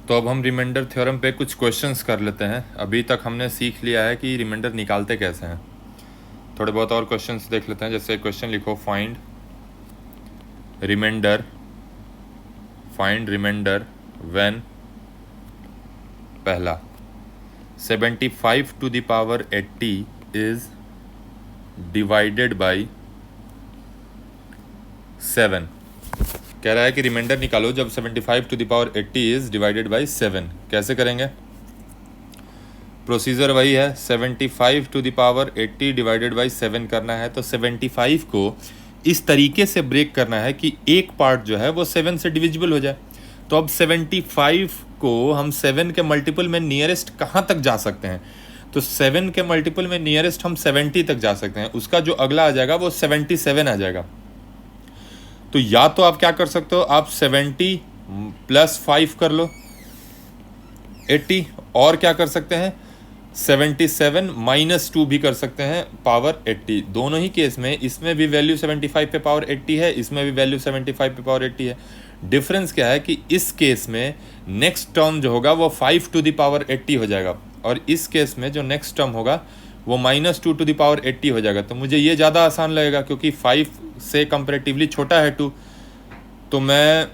तो अब हम रिमाइंडर थ्योरम पे कुछ क्वेश्चंस कर लेते हैं। अभी तक हमने सीख लिया है कि रिमाइंडर निकालते कैसे हैं। थोड़े बहुत और क्वेश्चंस देख लेते हैं। जैसे क्वेश्चन लिखो, फाइंड रिमाइंडर व्हेन पहला 75 to the power 80 is divided by 7। कह रहा है कि रिमाइंडर निकालो जब 75 to the power 80 is divided by 7। कैसे करेंगे? प्रोसीजर वही है, 75 to the power 80 divided by 7 करना है। तो 75 को इस तरीके से ब्रेक करना है कि एक पार्ट जो है वो 7 से डिविजिबल हो जाए। तो अब 75 को हम 7 के मल्टीपल में नियरेस्ट कहाँ तक जा सकते हैं? तो 7 के मल्टीपल में नियरेस्ट हम 70 तक जा सकते हैं। उसका जो अगला आ जाएगा वो 77 आ जाएगा। तो या तो आप क्या कर सकते हो, आप 70 प्लस 5 कर लो 80, और क्या कर सकते हैं 77 माइनस 2 भी कर सकते हैं पावर 80। दोनों ही केस में इसमें भी वैल्यू 75 पे पावर 80 है, इसमें भी वैल्यू 75 पे पावर 80 है। डिफरेंस क्या है कि इस केस में नेक्स्ट टर्म जो होगा वो 5 टू द पावर 80 हो जाएगा, और इस केस में जो नेक्स्ट टर्म होगा वो -2 टू द पावर 80 हो जाएगा। तो मुझे ये ज़्यादा आसान लगेगा क्योंकि 5 से कंपेरेटिवली छोटा है 2। तो मैं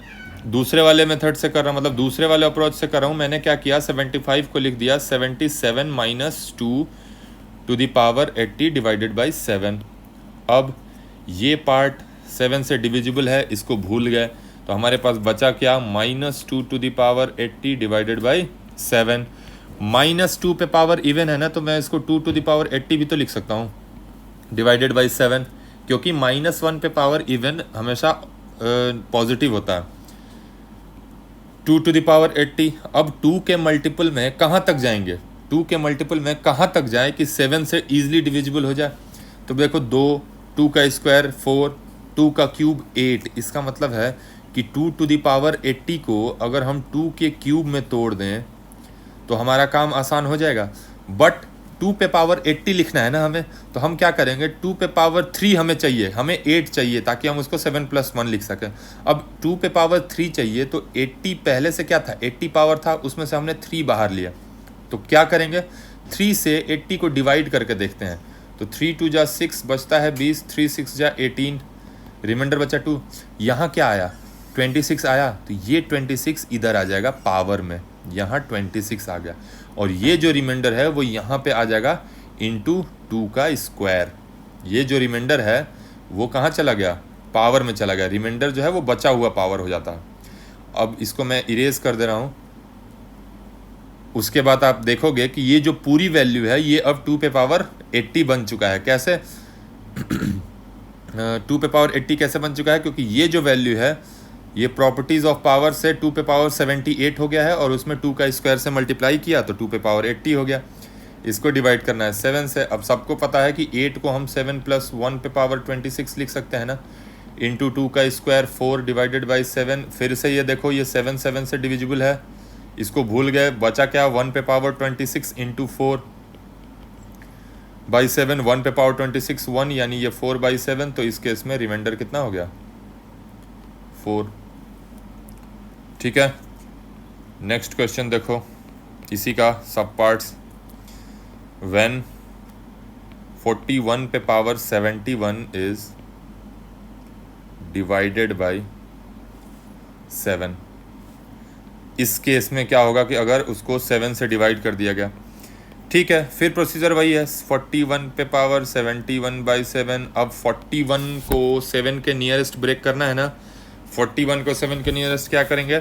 दूसरे वाले मेथड से कर रहा हूँ, मतलब दूसरे वाले अप्रोच से कर रहा हूँ। मैंने क्या किया, 75 को लिख दिया 77 minus 2 to the power 80 divided by 7। अब ये पार्ट 7 से डिविजिबल है, इसको भूल गए, तो हमारे पास बचा क्या, -2 to the power 80 divided by 7। -2 पे पावर इवन है ना, तो मैं इसको 2 टू द पावर 80 भी तो लिख सकता हूँ डिवाइडेड बाई 7, क्योंकि -1 पे पावर इवन हमेशा पॉजिटिव होता है। 2 टू द पावर 80। अब 2 के मल्टीपल में कहाँ तक जाएंगे, 2 के मल्टीपल में कहाँ तक जाए कि 7 से ईजिली डिविजिबल हो जाए? तो देखो 2 का स्क्वायर 4, 2 का क्यूब 8। इसका मतलब है कि 2 टू द पावर 80 को अगर हम 2 के क्यूब में तोड़ दें तो हमारा काम आसान हो जाएगा। बट 2 पे पावर 80 लिखना है ना हमें, तो हम क्या करेंगे, 2 पे पावर 3 हमें चाहिए, हमें 8 चाहिए ताकि हम उसको 7 + 1 लिख सकें। अब 2 पे पावर 3 चाहिए, तो 80 पहले से क्या था, 80 पावर था, उसमें से हमने 3 बाहर लिया। तो क्या करेंगे, 3 से 80 को डिवाइड करके देखते हैं। तो 3 2 जा 6 बचता है 20, 3 6 जा 18, रिमाइंडर बचा 2। यहाँ क्या आया, 26 आया, तो ये 26 इधर आ जाएगा पावर में, यहाँ 26 आ गया, और ये जो रिमाइंडर है वो यहाँ पे आ जाएगा इंटू 2 का स्क्वायर। ये जो रिमाइंडर है वो कहाँ चला गया, पावर में चला गया। रिमाइंडर जो है वो बचा हुआ पावर हो जाता है। अब इसको मैं इरेज कर दे रहा हूँ। उसके बाद आप देखोगे कि ये जो पूरी वैल्यू है ये अब 2 पे पावर 80 बन चुका है। कैसे 2 पे पावर 80 कैसे बन चुका है, क्योंकि ये जो वैल्यू है ये प्रॉपर्टीज़ ऑफ पावर से 2 पे पावर 78 हो गया है, और उसमें 2 का स्क्वायर से मल्टीप्लाई किया तो 2 पे पावर 80 हो गया। इसको डिवाइड करना है 7 से। अब सबको पता है कि 8 को हम 7 + 1 पे पावर 26 लिख सकते हैं ना, इंटू 2 का स्क्वायर 4 डिवाइडेड बाई 7। फिर से ये देखो ये 7 7 से डिविजिबल है, इसको भूल गए, बचा क्या, 1 पे पावर 26 इंटू 4 बाई 7। 1 पे पावर 26 1, यानी ये 4 बाई 7। तो इस केस में रिमाइंडर कितना हो गया, 4। ठीक है, नेक्स्ट क्वेश्चन देखो, इसी का सब पार्ट्स। व्हेन 41 पे पावर 71 इज डिवाइडेड बाई 7। इस केस में क्या होगा कि अगर उसको 7 से डिवाइड कर दिया गया, ठीक है, फिर प्रोसीजर वही है, 41 पे पावर 71 बाई 7। अब 41 को 7 के नियरेस्ट ब्रेक करना है ना, 41 को 7 के नियरेस्ट क्या करेंगे,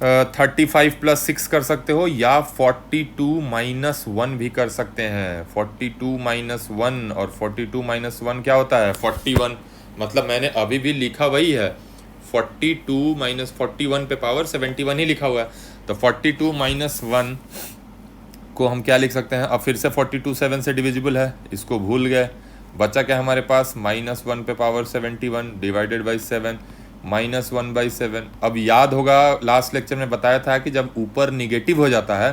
35 + 6 कर सकते हो, या 42 - 1 भी कर सकते हैं। 42 - 1, और 42 - 1 क्या होता है, 41। मतलब मैंने अभी भी लिखा वही है, 42 - 41 पे पावर 71 ही लिखा हुआ है। तो 42 - 1 को हम क्या लिख सकते हैं, अब फिर से 42 7 से डिविजिबल है, इसको भूल गए, बचा क्या हमारे पास, -1 पे पावर 71 डिवाइडेड बाई 7, -1/7। अब याद होगा लास्ट लेक्चर में बताया था कि जब ऊपर निगेटिव हो जाता है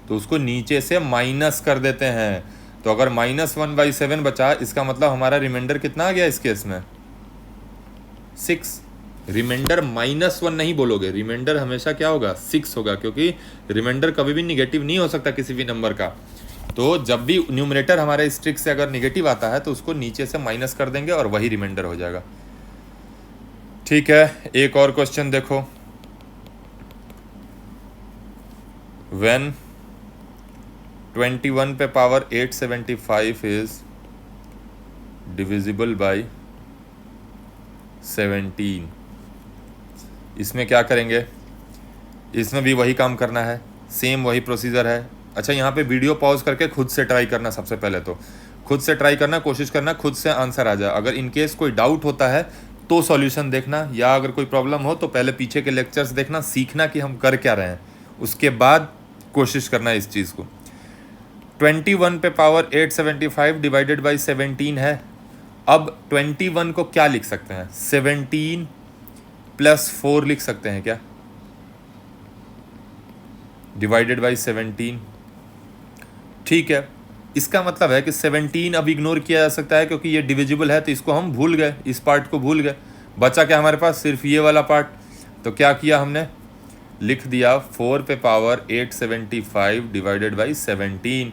तो उसको नीचे से माइनस कर देते हैं। तो अगर -1/7 बचा, इसका मतलब हमारा रिमाइंडर कितना आ गया इस केस में, 6। रिमाइंडर -1 नहीं बोलोगे, रिमाइंडर हमेशा क्या होगा 6 होगा, क्योंकि रिमाइंडर कभी भी निगेटिव नहीं हो सकता किसी भी नंबर का। तो जब भी न्यूमरेटर हमारे स्ट्रिक से अगर निगेटिव आता है तो उसको नीचे से माइनस कर देंगे और वही रिमाइंडर हो जाएगा। ठीक है, एक और क्वेश्चन देखो। व्हेन 21 पे पावर 875 इज डिविजिबल बाय 17, इसमें क्या करेंगे? इसमें भी वही काम करना है, सेम वही प्रोसीजर है। अच्छा, यहाँ पे वीडियो पॉज करके खुद से ट्राई करना, सबसे पहले तो खुद से ट्राई करना, कोशिश करना खुद से आंसर आ जाए। अगर इनकेस कोई डाउट होता है तो सॉल्यूशन देखना, या अगर कोई प्रॉब्लम हो तो पहले पीछे के लेक्चर्स देखना, सीखना कि हम कर क्या रहे हैं, उसके बाद कोशिश करना इस चीज़ को। 21 पे पावर 875 डिवाइडेड बाई 17 है। अब 21 को क्या लिख सकते हैं? 17 प्लस 4 लिख सकते हैं क्या, डिवाइडेड बाई 17। ठीक है, इसका मतलब है कि 17 अब इग्नोर किया जा सकता है क्योंकि ये डिविजिबल है, तो इसको हम भूल गए, इस पार्ट को भूल गए। बचा क्या हमारे पास? सिर्फ ये वाला पार्ट। तो क्या किया हमने? लिख दिया 4 पे पावर 875 डिवाइडेड बाई 17।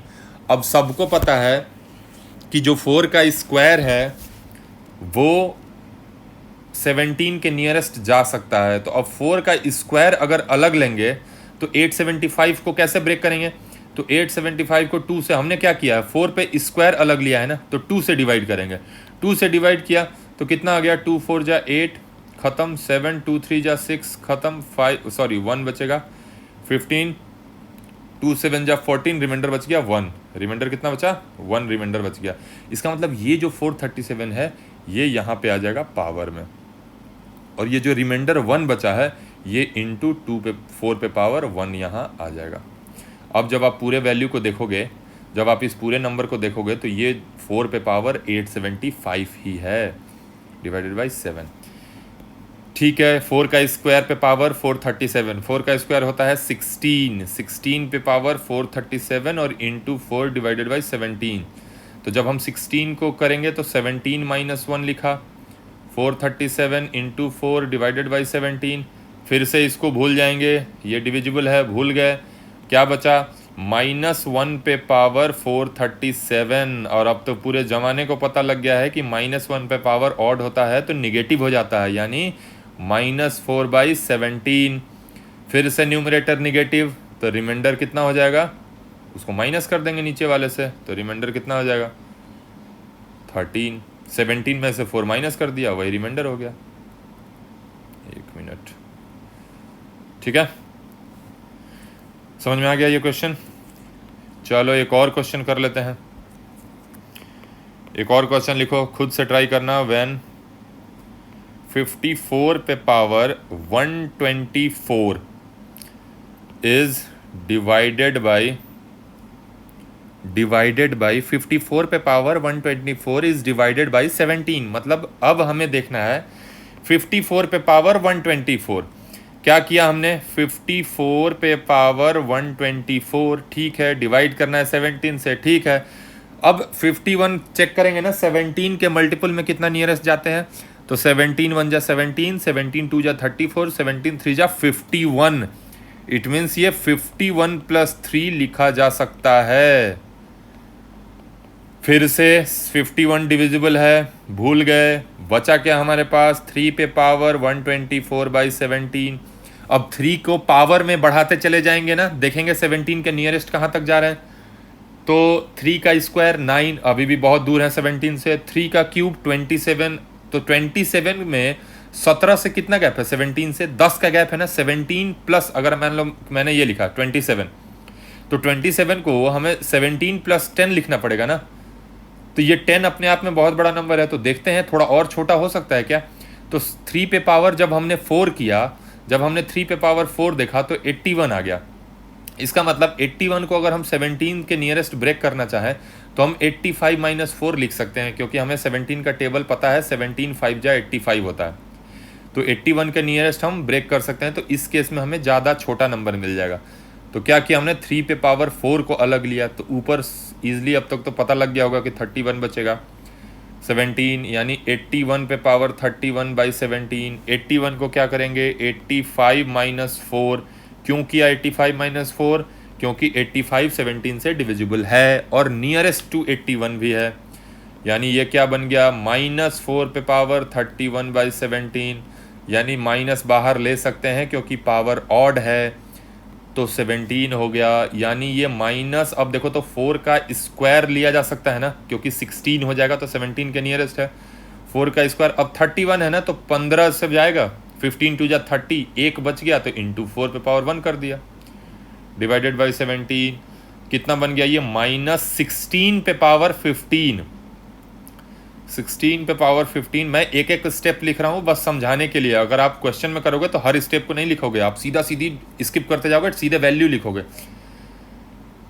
अब सबको पता है कि जो 4 का स्क्वायर है वो 17 के नियरेस्ट जा सकता है। तो अब 4 का स्क्वायर अगर अलग लेंगे तो 875 को कैसे ब्रेक करेंगे? तो 875 को 2 से, हमने क्या किया है, 4 पे स्क्वायर अलग लिया है ना, तो 2 से डिवाइड करेंगे। 2 से डिवाइड किया तो कितना आ गया? 2 4 जा 8 खत्म, 7 2 3 जा 6 खत्म, 1 बचेगा 15, 2 7 जा 14, रिमाइंडर बच गया 1। रिमाइंडर कितना बचा? 1 रिमाइंडर बच गया। इसका मतलब ये जो 437 है ये यहाँ पे आ जाएगा पावर में, और ये जो रिमाइंडर 1 बचा है ये इंटू 4 पे पावर 1 यहाँ आ जाएगा। अब जब आप पूरे वैल्यू को देखोगे, जब आप इस पूरे नंबर को देखोगे तो ये 4 पे पावर 875 ही है, डिवाइडेड बाई 7। ठीक है, 4 का स्क्वायर पे पावर 437, 4 का स्क्वायर होता है 16, 16 पे पावर 437 और इंटू 4 डिवाइडेड बाई 17। तो जब हम 16 को करेंगे तो 17 माइनस 1 लिखा, 437 इंटू 4 डिवाइडेड बाई 17। फिर से इसको भूल जाएंगे, ये डिविजिबल है, भूल गए। क्या बचा? -1 पे पावर 437। और अब तो पूरे ज़माने को पता लग गया है कि -1 पे पावर ऑड होता है तो निगेटिव हो जाता है, यानी -4/17। फिर से न्यूमरेटर निगेटिव, तो रिमाइंडर कितना हो जाएगा? उसको माइनस कर देंगे नीचे वाले से, तो रिमाइंडर कितना हो जाएगा? 13। 17 में से 4 माइनस कर दिया, वही रिमाइंडर हो गया। 1 मिनट, ठीक है, समझ में आ गया ये क्वेश्चन? चलो एक और क्वेश्चन कर लेते हैं। एक और क्वेश्चन लिखो, खुद से ट्राई करना। व्हेन 54 पे पावर 124 इज डिवाइडेड बाई 54 पे पावर 124 इज डिवाइडेड बाई 17। मतलब अब हमें देखना है 54 पे पावर 124, क्या किया हमने? 54 पे पावर 124, ठीक है, डिवाइड करना है 17 से, ठीक है। अब 51 चेक करेंगे ना, 17 के मल्टीपल में कितना नियरेस्ट जाते हैं, तो 17 1 जा 17, 17 2 जा 34, 17 3 जा 51। इट मीन्स ये 51 प्लस 3 लिखा जा सकता है। फिर से 51 डिविजिबल है, भूल गए। बचा क्या हमारे पास? 3 पे पावर 124/17। अब 3 को पावर में बढ़ाते चले जाएंगे ना, देखेंगे 17 के नियरेस्ट कहाँ तक जा रहे हैं। तो 3 का स्क्वायर 9, अभी भी बहुत दूर है 17 से। 3 का क्यूब 27, तो 27 में 17 से कितना गैप है? 17 से 10 का गैप है ना। 17 प्लस, अगर मान लो मैंने ये लिखा 27, तो 27 को हमें 17 प्लस 10 लिखना पड़ेगा ना। तो ये 10 अपने आप में बहुत बड़ा नंबर है, तो देखते हैं थोड़ा और छोटा हो सकता है क्या। तो 3 पे पावर जब हमने 4 किया, जब हमने 3 पे पावर 4 देखा तो 81 आ गया। इसका मतलब 81 को अगर हम 17 के नियरेस्ट ब्रेक करना चाहें तो हम 85 माइनस 4 लिख सकते हैं, क्योंकि हमें 17 का टेबल पता है, 17 5 जा 85 होता है। तो 81 के नियरेस्ट हम ब्रेक कर सकते हैं, तो इस केस में हमें ज़्यादा छोटा नंबर मिल जाएगा। तो क्या किया हमने? 3 पे पावर 4 को अलग लिया, तो ऊपर ईजिली अब तक तो पता लग गया होगा कि 31 बचेगा। 17 यानी 81 पे पावर 31/17। 81 को क्या करेंगे, 85 माइनस 4। क्यों किया 85 माइनस 4? क्योंकि 85 17 से डिविजिबल है और नियरेस्ट टू 81 भी है। यानी ये क्या बन गया, -4 पे पावर 31/17। यानी माइनस बाहर ले सकते हैं क्योंकि पावर ऑड है, तो 17 हो गया। यानी ये माइनस, अब देखो तो 4 का स्क्वायर लिया जा सकता है ना, क्योंकि 16 हो जाएगा तो 17 के नियरेस्ट है। 4 का स्क्वायर, अब 31 है ना, तो 15 से जाएगा, 15 टू जा 30, एक बच गया तो इंटू 4 पे पावर 1 कर दिया, डिवाइडेड बाई 17। कितना बन गया ये, -16 पे पावर 15। 16 पे पावर 15। मैं एक एक स्टेप लिख रहा हूँ बस समझाने के लिए। अगर आप क्वेश्चन में करोगे तो हर स्टेप को नहीं लिखोगे, आप सीधा सीधी स्किप करते जाओगे, सीधे वैल्यू लिखोगे।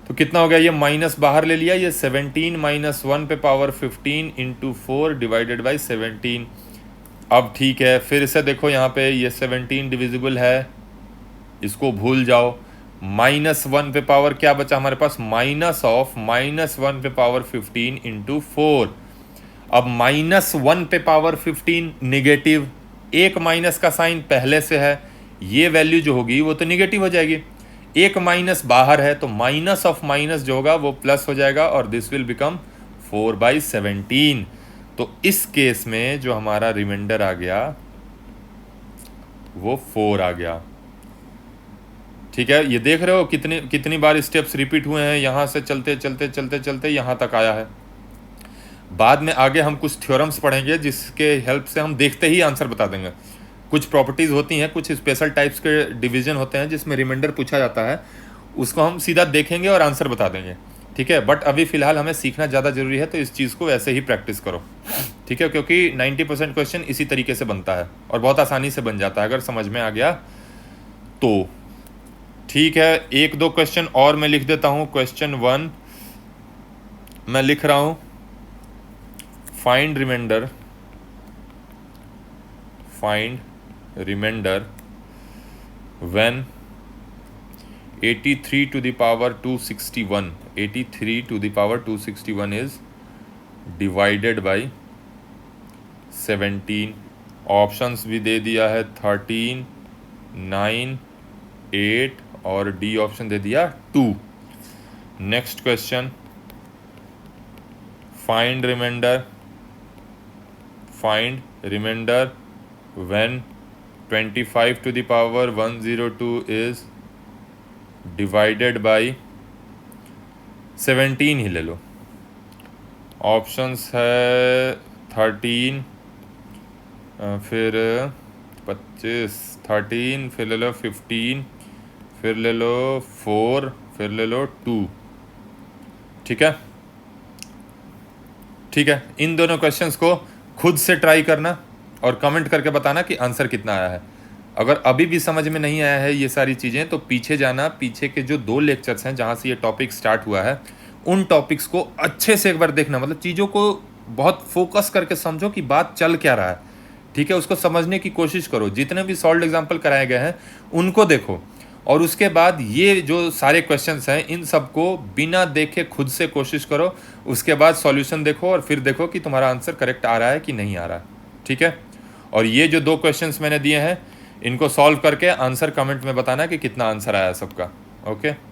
तो कितना हो गया ये, माइनस बाहर ले लिया, ये 17 माइनस 1 पे पावर 15 इंटू 4 डिवाइडेड बाई 17। अब ठीक है, फिर से देखो यहाँ पे ये 17 डिविजिबल है, इसको भूल जाओ। -1 पे पावर क्या बचा हमारे पास, माइनस ऑफ -1 पे पावर 15 इंटू 4। अब -1 पे पावर 15 निगेटिव, एक माइनस का साइन पहले से है, ये वैल्यू जो होगी वो तो निगेटिव हो जाएगी। एक माइनस बाहर है तो माइनस ऑफ माइनस जो होगा वो प्लस हो जाएगा और दिस विल बिकम 4/17। तो इस केस में जो हमारा रिमाइंडर आ गया वो 4 आ गया। ठीक है, ये देख रहे हो कितनी कितनी बार स्टेप्स रिपीट हुए हैं, यहाँ से चलते चलते चलते चलते यहाँ तक आया है। बाद में आगे हम कुछ थ्योरम्स पढ़ेंगे जिसके हेल्प से हम देखते ही आंसर बता देंगे। कुछ प्रॉपर्टीज़ होती हैं, कुछ स्पेशल टाइप्स के डिवीजन होते हैं जिसमें रिमाइंडर पूछा जाता है, उसको हम सीधा देखेंगे और आंसर बता देंगे। ठीक है, बट अभी फ़िलहाल हमें सीखना ज़्यादा ज़रूरी है, तो इस चीज़ को वैसे ही प्रैक्टिस करो। ठीक है, क्योंकि 90% क्वेश्चन इसी तरीके से बनता है और बहुत आसानी से बन जाता है अगर समझ में आ गया तो। ठीक है, एक दो क्वेश्चन और मैं लिख देता हूँ। क्वेश्चन 1 मैं लिख रहा हूँ, find remainder when 83 to the power 261 is divided by 17। Options भी दे दिया है 13, 9, 8 और डी ऑप्शन दे दिया 2। Next question, find remainder when 25 to the power 102 is divided by 17 ही ले लो। ऑप्शंस है 13, फिर 25, 13, फिर ले लो 15, फिर ले लो 4, फिर ले लो 2। ठीक है, ठीक है, इन दोनों क्वेश्चंस को खुद से ट्राई करना और कमेंट करके बताना कि आंसर कितना आया है। अगर अभी भी समझ में नहीं आया है ये सारी चीज़ें, तो पीछे जाना, पीछे के जो 2 लेक्चर्स हैं जहाँ से ये टॉपिक स्टार्ट हुआ है, उन टॉपिक्स को अच्छे से एक बार देखना। मतलब चीज़ों को बहुत फोकस करके समझो कि बात चल क्या रहा है। ठीक है, उसको समझने की कोशिश करो। जितने भी सॉल्व एग्जाम्पल कराए गए हैं उनको देखो, और उसके बाद ये जो सारे क्वेश्चंस हैं इन सबको बिना देखे खुद से कोशिश करो। उसके बाद सॉल्यूशन देखो और फिर देखो कि तुम्हारा आंसर करेक्ट आ रहा है कि नहीं आ रहा है। ठीक है, और ये जो 2 क्वेश्चंस मैंने दिए हैं इनको सॉल्व करके आंसर कमेंट में बताना कि कितना आंसर आया सबका। ओके।